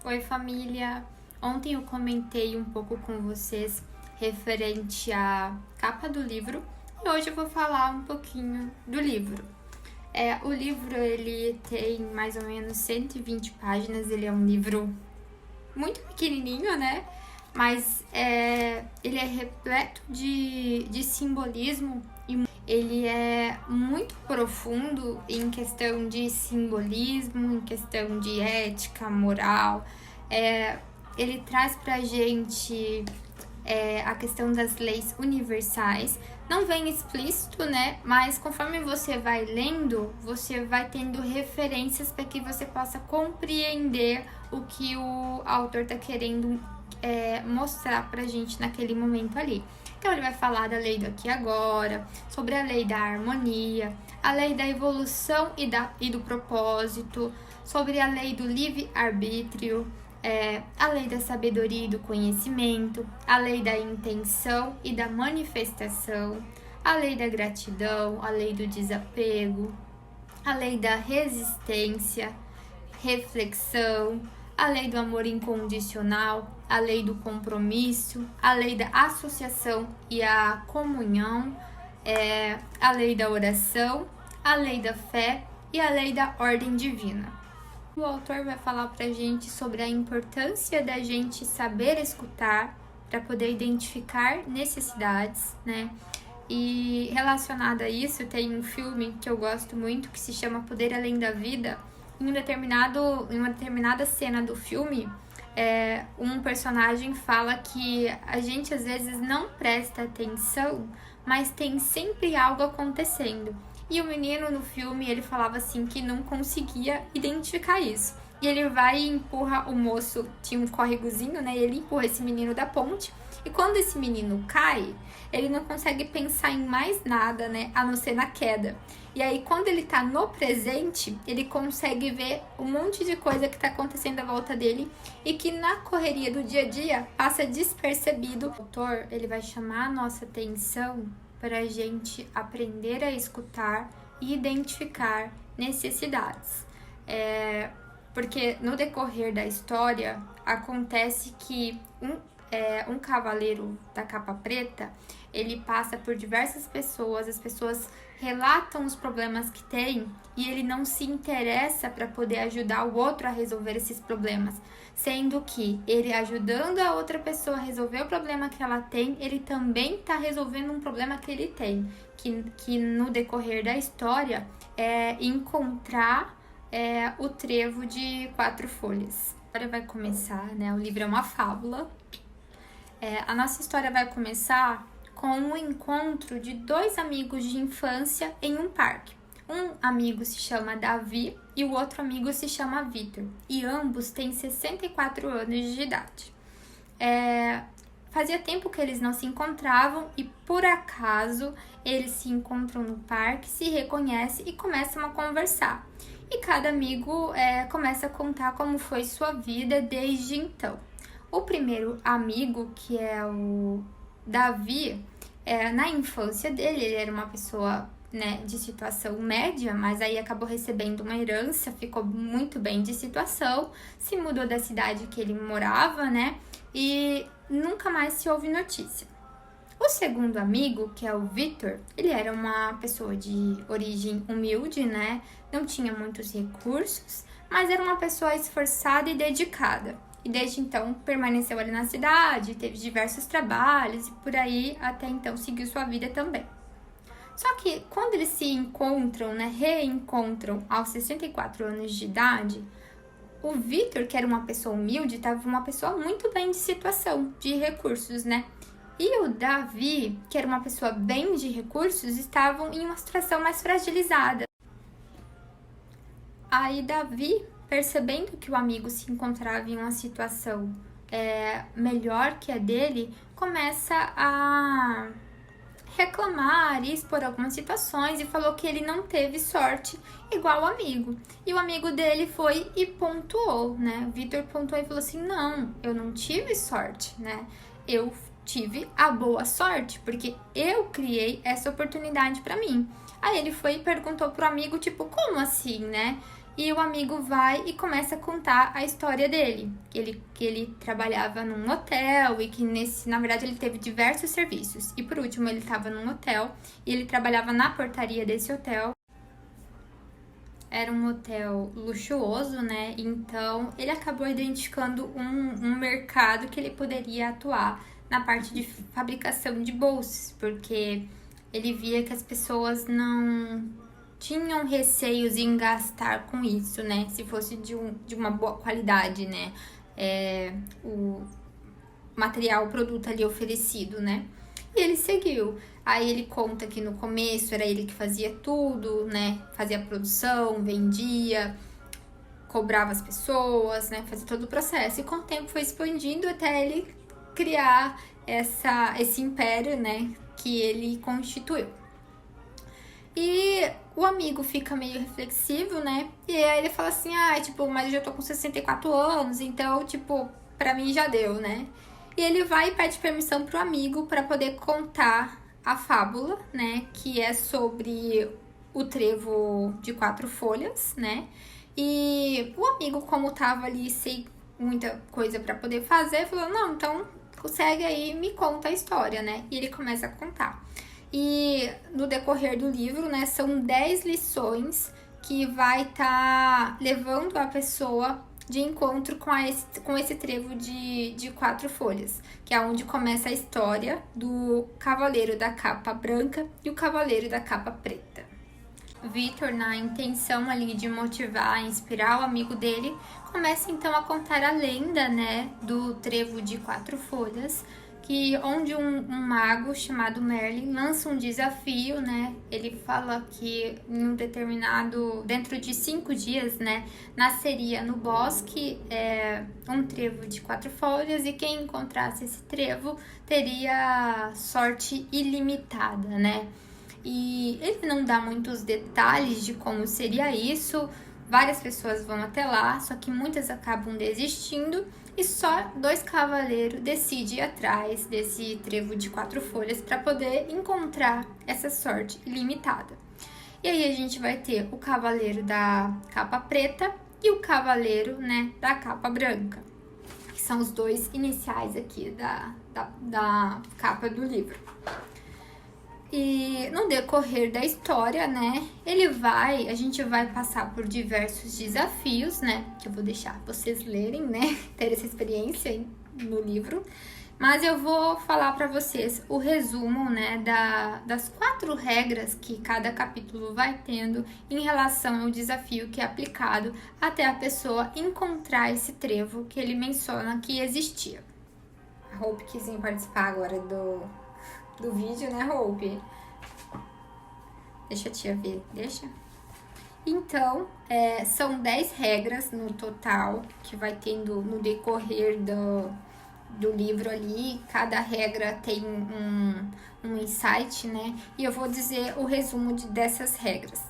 Oi, família! Ontem eu comentei um pouco com vocês referente à capa do livro e hoje eu vou falar um pouquinho do livro. O livro ele tem mais ou menos 120 páginas, ele é um livro muito pequenininho, né? Mas ele é repleto de simbolismo e ele é muito profundo em questão de simbolismo, em questão de ética, moral. Ele traz pra gente a questão das leis universais. Não vem explícito, né? Mas conforme você vai lendo, você vai tendo referências para que você possa compreender o que o autor está querendo mostrar pra gente naquele momento ali. Então ele vai falar da lei do aqui e agora, sobre a lei da harmonia, a lei da evolução e do propósito, sobre a lei do livre-arbítrio, a lei da sabedoria e do conhecimento, a lei da intenção e da manifestação, a lei da gratidão, a lei do desapego, a lei da resistência, reflexão, a lei do amor incondicional, a lei do compromisso, a lei da associação e a comunhão, a lei da oração, a lei da fé e a lei da ordem divina. O autor vai falar pra gente sobre a importância da gente saber escutar para poder identificar necessidades, né? E relacionado a isso, tem um filme que eu gosto muito que se chama Poder Além da Vida. Em uma determinada cena do filme, um personagem fala que a gente às vezes não presta atenção, mas tem sempre algo acontecendo. E o menino no filme, ele falava assim que não conseguia identificar isso. E ele vai e empurra o moço, tinha um córregozinho, né? E ele empurra esse menino da ponte. E quando esse menino cai, ele não consegue pensar em mais nada, né? A não ser na queda. E aí, quando ele tá no presente, ele consegue ver um monte de coisa que tá acontecendo à volta dele e que na correria do dia a dia passa despercebido. O autor, ele vai chamar a nossa atenção para a gente aprender a escutar e identificar necessidades. Porque no decorrer da história, acontece que um cavaleiro da capa preta, ele passa por diversas pessoas, as pessoas relatam os problemas que tem e ele não se interessa para poder ajudar o outro a resolver esses problemas, sendo que ele ajudando a outra pessoa a resolver o problema que ela tem, ele também está resolvendo um problema que ele tem, que no decorrer da história é encontrar o trevo de 4 folhas. A história vai começar, né? O livro é uma fábula. A nossa história vai começar com um encontro de 2 amigos de infância em um parque. Um amigo se chama Davi e o outro amigo se chama Vitor. E ambos têm 64 anos de idade. Fazia tempo que eles não se encontravam e, por acaso, eles se encontram no parque, se reconhecem e começam a conversar. E cada amigo começa a contar como foi sua vida desde então. O primeiro amigo, que é o Davi, na infância dele, ele era uma pessoa, né, de situação média, mas aí acabou recebendo uma herança, ficou muito bem de situação, se mudou da cidade que ele morava, né, e nunca mais se ouve notícia. O segundo amigo, que é o Vitor, ele era uma pessoa de origem humilde, né, não tinha muitos recursos, mas era uma pessoa esforçada e dedicada. E desde então permaneceu ali na cidade, teve diversos trabalhos e por aí até então seguiu sua vida também. Só que quando eles se encontram, né, reencontram aos 64 anos de idade, o Vitor, que era uma pessoa humilde, estava uma pessoa muito bem de situação, de recursos, né? E o Davi, que era uma pessoa bem de recursos, estavam em uma situação mais fragilizada. Aí Davi, percebendo que o amigo se encontrava em uma situação melhor que a dele, começa a reclamar e expor algumas situações e falou que ele não teve sorte igual o amigo. E o amigo dele foi e pontuou, né? Vitor pontuou e falou assim, não, eu não tive sorte, né? Eu tive a boa sorte, porque eu criei essa oportunidade para mim. Aí ele foi e perguntou pro amigo, tipo, como assim, né? E o amigo vai e começa a contar a história dele, que ele trabalhava num hotel e que na verdade ele teve diversos serviços. E por último ele estava num hotel e ele trabalhava na portaria desse hotel. Era um hotel luxuoso, né? Então ele acabou identificando um mercado que ele poderia atuar na parte de fabricação de bolsas, porque ele via que as pessoas não tinham receios em gastar com isso, né? Se fosse de uma boa qualidade, né? O material, o produto ali oferecido, né? E ele seguiu. Aí ele conta que no começo era ele que fazia tudo, né? Fazia a produção, vendia, cobrava as pessoas, né? Fazia todo o processo. E com o tempo foi expandindo até ele criar esse império, né? Que ele constituiu. E o amigo fica meio reflexivo, né? E aí ele fala assim, mas eu já tô com 64 anos, então, pra mim já deu, né? E ele vai e pede permissão pro amigo para poder contar a fábula, né? Que é sobre o trevo de 4 folhas, né? E o amigo, como tava ali sem muita coisa para poder fazer, falou, não, então segue aí e me conta a história, né? E ele começa a contar. E no decorrer do livro, né, são 10 lições que vai estar levando a pessoa de encontro com esse trevo de 4 folhas, que é onde começa a história do cavaleiro da capa branca e o cavaleiro da capa preta. Vitor, na intenção ali de motivar, inspirar o amigo dele, começa então a contar a lenda, né, do trevo de 4 folhas, onde um mago chamado Merlin lança um desafio, né? Ele fala que em um dentro de 5 dias, né, nasceria no bosque um trevo de 4 folhas e quem encontrasse esse trevo teria sorte ilimitada, né? E ele não dá muitos detalhes de como seria isso. Várias pessoas vão até lá, só que muitas acabam desistindo e só 2 cavaleiros decidem ir atrás desse trevo de 4 folhas para poder encontrar essa sorte ilimitada. E aí a gente vai ter o cavaleiro da capa preta e o cavaleiro, né, da capa branca, que são os 2 iniciais aqui da capa do livro. E no decorrer da história, né, a gente vai passar por diversos desafios, né, que eu vou deixar vocês lerem, né, ter essa experiência no livro. Mas eu vou falar para vocês o resumo, né, das 4 regras que cada capítulo vai tendo em relação ao desafio que é aplicado até a pessoa encontrar esse trevo que ele menciona que existia. A Hope quis participar agora do vídeo, né, Hope? Deixa a tia ver, deixa? Então, são 10 regras no total que vai tendo no decorrer do livro ali. Cada regra tem um insight, né? E eu vou dizer o resumo dessas regras.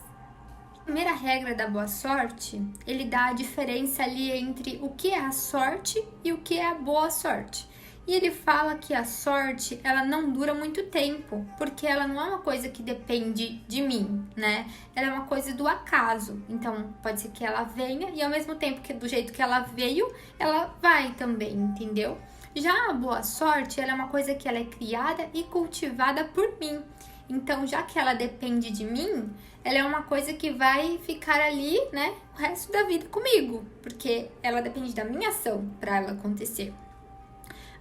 A primeira regra da boa sorte, ele dá a diferença ali entre o que é a sorte e o que é a boa sorte. E ele fala que a sorte, ela não dura muito tempo, porque ela não é uma coisa que depende de mim, né? Ela é uma coisa do acaso. Então, pode ser que ela venha e ao mesmo tempo que do jeito que ela veio, ela vai também, entendeu? Já a boa sorte, ela é uma coisa que ela é criada e cultivada por mim. Então, já que ela depende de mim, ela é uma coisa que vai ficar ali, né, o resto da vida comigo, porque ela depende da minha ação para ela acontecer.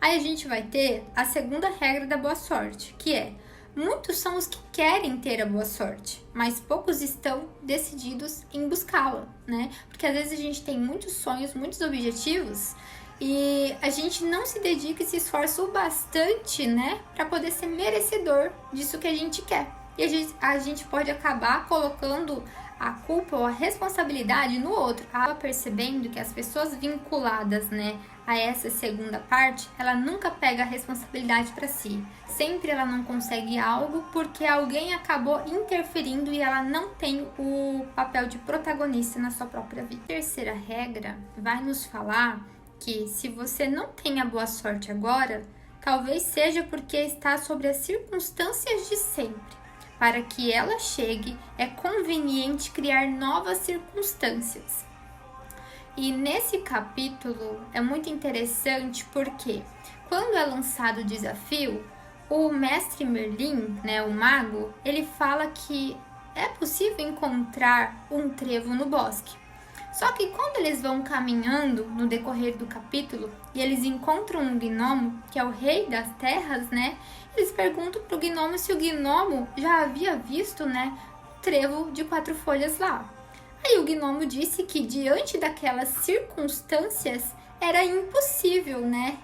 Aí a gente vai ter a segunda regra da boa sorte, que é: muitos são os que querem ter a boa sorte, mas poucos estão decididos em buscá-la, né? Porque às vezes a gente tem muitos sonhos, muitos objetivos e a gente não se dedica e se esforça o bastante, né, para poder ser merecedor disso que a gente quer. E a gente pode acabar colocando a culpa ou a responsabilidade no outro. Acaba percebendo que as pessoas vinculadas, né, a essa segunda parte, ela nunca pega a responsabilidade para si. Sempre ela não consegue algo porque alguém acabou interferindo e ela não tem o papel de protagonista na sua própria vida. A terceira regra vai nos falar que se você não tem a boa sorte agora, talvez seja porque está sobre as circunstâncias de sempre. para que ela chegue, é conveniente criar novas circunstâncias. E nesse capítulo é muito interessante porque quando é lançado o desafio, o mestre Merlin, né, o mago, ele fala que é possível encontrar um trevo no bosque. Só que quando eles vão caminhando no decorrer do capítulo e eles encontram um gnomo, que é o rei das terras, né? Eles perguntam pro gnomo se o gnomo já havia visto, né, um trevo de 4 folhas lá. Aí o gnomo disse que diante daquelas circunstâncias era impossível, né,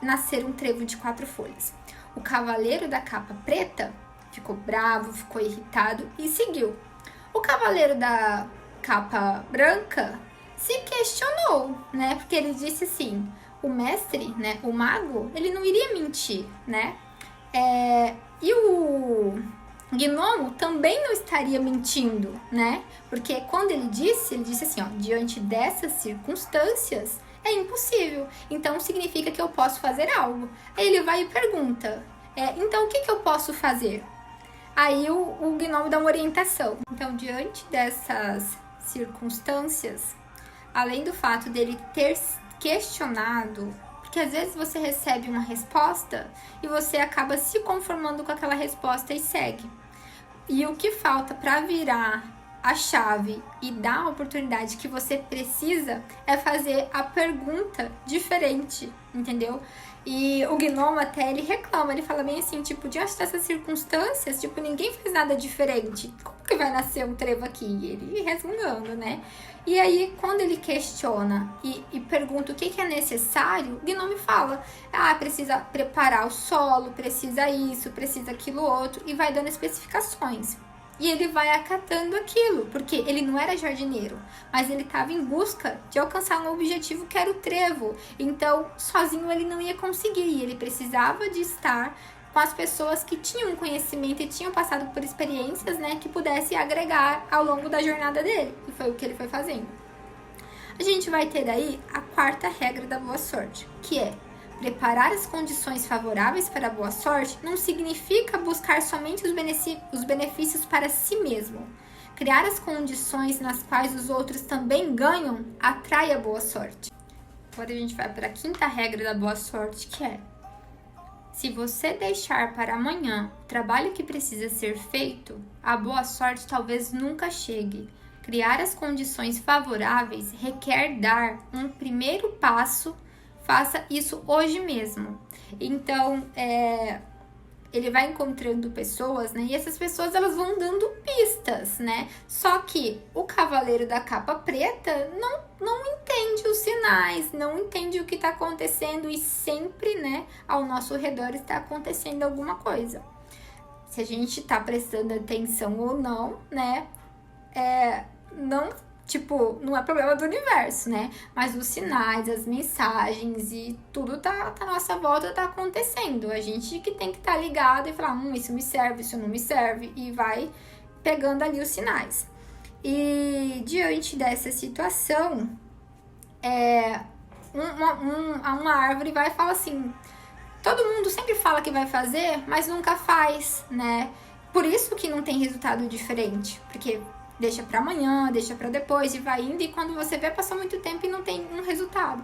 nascer um trevo de 4 folhas. O cavaleiro da capa preta ficou bravo, ficou irritado e seguiu. O cavaleiro da capa branca se questionou, né? Porque ele disse assim, o mestre, né, o mago, ele não iria mentir, né? E o gnomo também não estaria mentindo, né? Porque quando ele disse assim, ó, diante dessas circunstâncias, é impossível. Então significa que eu posso fazer algo. Aí ele vai e pergunta, então o que eu posso fazer? Aí o gnomo dá uma orientação. Então, diante dessas circunstâncias, além do fato dele ter questionado, porque às vezes você recebe uma resposta e você acaba se conformando com aquela resposta e segue. E o que falta para virar a chave e dar a oportunidade que você precisa é fazer a pergunta diferente, entendeu? E o gnomo até, ele reclama, ele fala bem assim, tipo, diante dessas circunstâncias, tipo, ninguém fez nada diferente. Como que vai nascer um trevo aqui? Ele resmungando, né? E aí, quando ele questiona e pergunta o que é necessário, o gnomo fala, precisa preparar o solo, precisa isso, precisa aquilo outro, e vai dando especificações. E ele vai acatando aquilo, porque ele não era jardineiro, mas ele estava em busca de alcançar um objetivo que era o trevo. Então, sozinho ele não ia conseguir, ele precisava de estar com as pessoas que tinham conhecimento e tinham passado por experiências, né, que pudesse agregar ao longo da jornada dele. E foi o que ele foi fazendo. A gente vai ter daí a 4ª regra da boa sorte, que é: preparar as condições favoráveis para a boa sorte não significa buscar somente os benefícios para si mesmo. Criar as condições nas quais os outros também ganham atrai a boa sorte. Agora a gente vai para a 5ª regra da boa sorte, que é: se você deixar para amanhã o trabalho que precisa ser feito, a boa sorte talvez nunca chegue. Criar as condições favoráveis requer dar um primeiro passo. Faça isso hoje mesmo. Então, ele vai encontrando pessoas, né? E essas pessoas, elas vão dando pistas, né? Só que o cavaleiro da capa preta não entende os sinais, não entende o que está acontecendo. E sempre, né, ao nosso redor está acontecendo alguma coisa. Se a gente está prestando atenção ou não, né? Não é problema do universo, né? Mas os sinais, as mensagens e tudo tá à nossa volta, tá acontecendo. A gente que tem que estar ligado e falar, isso me serve, isso não me serve. E vai pegando ali os sinais. E diante dessa situação, uma árvore vai falar assim, todo mundo sempre fala que vai fazer, mas nunca faz, né? Por isso que não tem resultado diferente, porque deixa para amanhã, deixa para depois e vai indo, e quando você vê, passou muito tempo e não tem um resultado.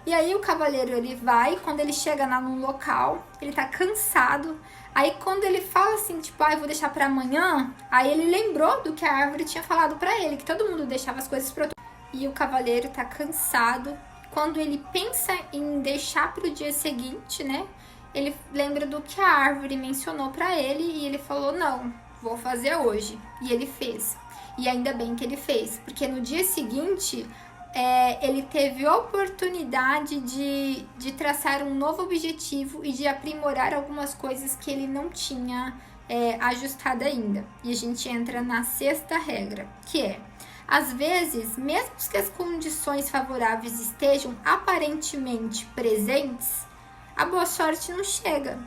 E aí o cavaleiro, ele vai, quando ele chega lá num local, ele tá cansado, aí quando ele fala assim, tipo, eu vou deixar para amanhã, aí ele lembrou do que a árvore tinha falado para ele, que todo mundo deixava as coisas para outro. E o cavaleiro tá cansado, quando ele pensa em deixar para o dia seguinte, né, ele lembra do que a árvore mencionou para ele, e ele falou, não, vou fazer hoje. E ele fez. E ainda bem que ele fez, porque no dia seguinte, ele teve oportunidade de traçar um novo objetivo e de aprimorar algumas coisas que ele não tinha ajustado ainda. E a gente entra na 6ª regra, que é: às vezes, mesmo que as condições favoráveis estejam aparentemente presentes, a boa sorte não chega.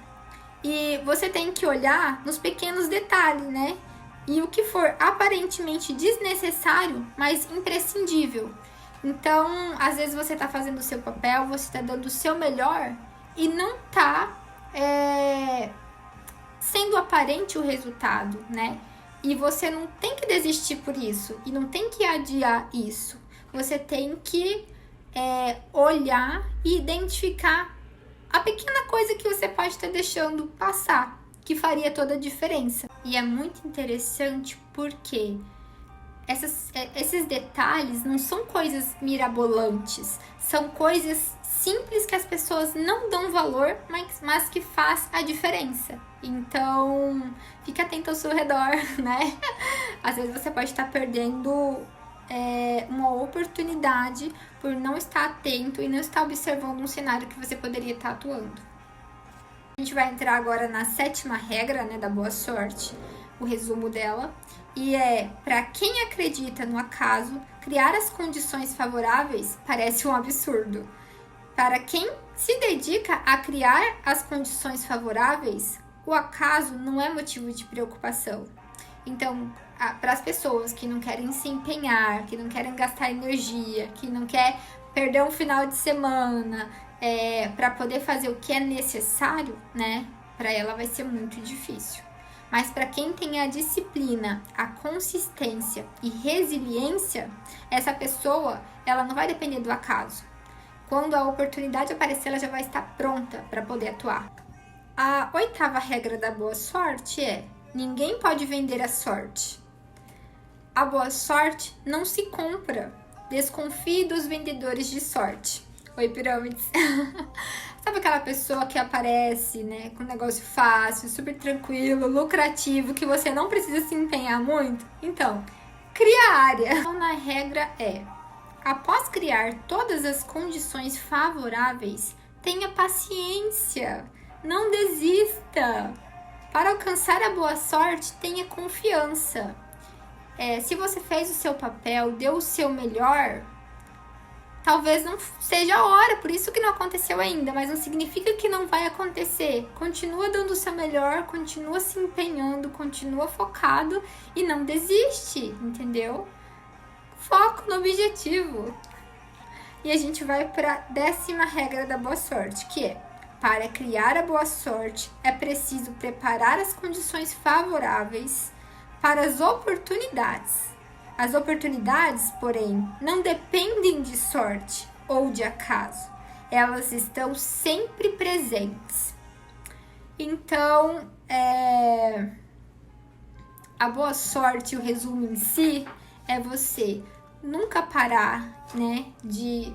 E você tem que olhar nos pequenos detalhes, né? E o que for aparentemente desnecessário, mas imprescindível. Então, às vezes você tá fazendo o seu papel, você tá dando o seu melhor e não tá sendo aparente o resultado, né? E você não tem que desistir por isso, e não tem que adiar isso. Você tem que olhar e identificar a pequena coisa que você pode estar deixando passar, que faria toda a diferença. E é muito interessante porque esses detalhes não são coisas mirabolantes, são coisas simples que as pessoas não dão valor, mas que faz a diferença. Então, fique atento ao seu redor, né? Às vezes você pode estar perdendo uma oportunidade por não estar atento e não estar observando um cenário que você poderia estar atuando. A gente vai entrar agora na 7ª regra, né, da boa sorte, o resumo dela. E para quem acredita no acaso, criar as condições favoráveis parece um absurdo. Para quem se dedica a criar as condições favoráveis, o acaso não é motivo de preocupação. Então, para as pessoas que não querem se empenhar, que não querem gastar energia, que não quer perder um final de semana, para poder fazer o que é necessário, né? Para ela vai ser muito difícil. Mas para quem tem a disciplina, a consistência e resiliência, essa pessoa, ela não vai depender do acaso. Quando a oportunidade aparecer, ela já vai estar pronta para poder atuar. A 8ª regra da boa sorte é: ninguém pode vender a sorte. A boa sorte não se compra. Desconfie dos vendedores de sorte. Oi, pirâmides. Sabe aquela pessoa que aparece, né, com um negócio fácil, super tranquilo, lucrativo, que você não precisa se empenhar muito? Então, cria a área. Então, a regra é: após criar todas as condições favoráveis, tenha paciência, não desista. Para alcançar a boa sorte, tenha confiança. Se você fez o seu papel, deu o seu melhor, talvez não seja a hora, por isso que não aconteceu ainda, mas não significa que não vai acontecer. Continua dando o seu melhor, continua se empenhando, continua focado e não desiste, entendeu? Foco no objetivo. E a gente vai para a 10ª regra da boa sorte, que é: para criar a boa sorte, é preciso preparar as condições favoráveis para as oportunidades. As oportunidades, porém, não dependem de sorte ou de acaso. Elas estão sempre presentes. Então, a boa sorte, o resumo em si, é você nunca parar, né, de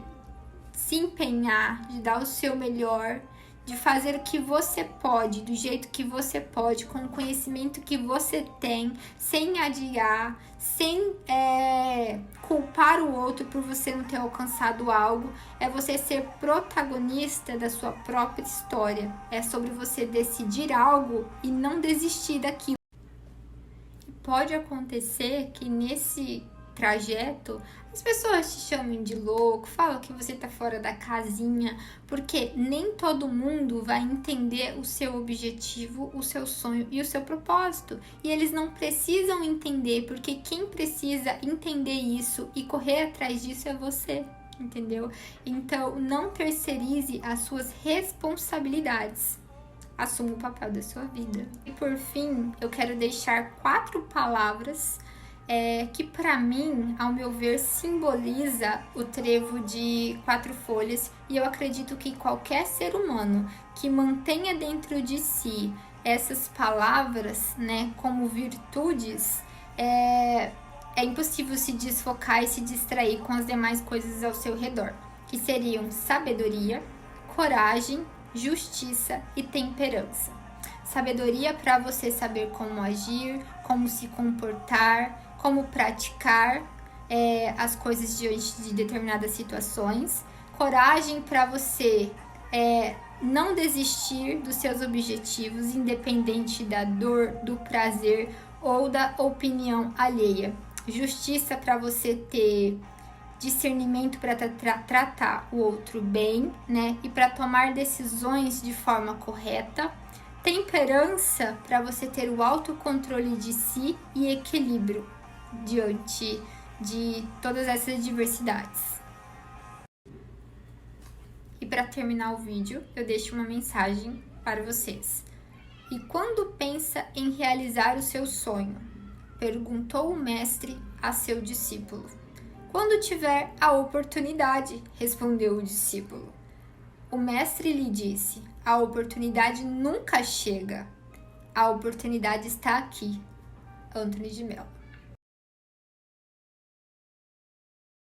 se empenhar, de dar o seu melhor, de fazer o que você pode, do jeito que você pode, com o conhecimento que você tem, sem adiar, sem culpar o outro por você não ter alcançado algo. É você ser protagonista da sua própria história. É sobre você decidir algo e não desistir daquilo. Pode acontecer que nesse trajeto as pessoas te chamem de louco, falam que você tá fora da casinha, porque nem todo mundo vai entender o seu objetivo, o seu sonho e o seu propósito. E eles não precisam entender, porque quem precisa entender isso e correr atrás disso é você, entendeu? Então, não terceirize as suas responsabilidades. Assuma o papel da sua vida. E por fim, eu quero deixar 4 palavras que para mim, ao meu ver, simboliza o trevo de 4 folhas, e eu acredito que qualquer ser humano que mantenha dentro de si essas palavras, né, como virtudes, é impossível se desfocar e se distrair com as demais coisas ao seu redor, que seriam sabedoria, coragem, justiça e temperança. Sabedoria para você saber como agir, como se comportar, como praticar as coisas diante de determinadas situações. Coragem para você não desistir dos seus objetivos, independente da dor, do prazer ou da opinião alheia. Justiça para você ter discernimento para tratar o outro bem, né? E para tomar decisões de forma correta. Temperança para você ter o autocontrole de si e equilíbrio diante de todas essas diversidades. E para terminar o vídeo, eu deixo uma mensagem para vocês. E quando pensa em realizar o seu sonho? Perguntou o mestre a seu discípulo. Quando tiver a oportunidade, respondeu o discípulo. O mestre lhe disse: a oportunidade nunca chega. A oportunidade está aqui. Antônio de Melo.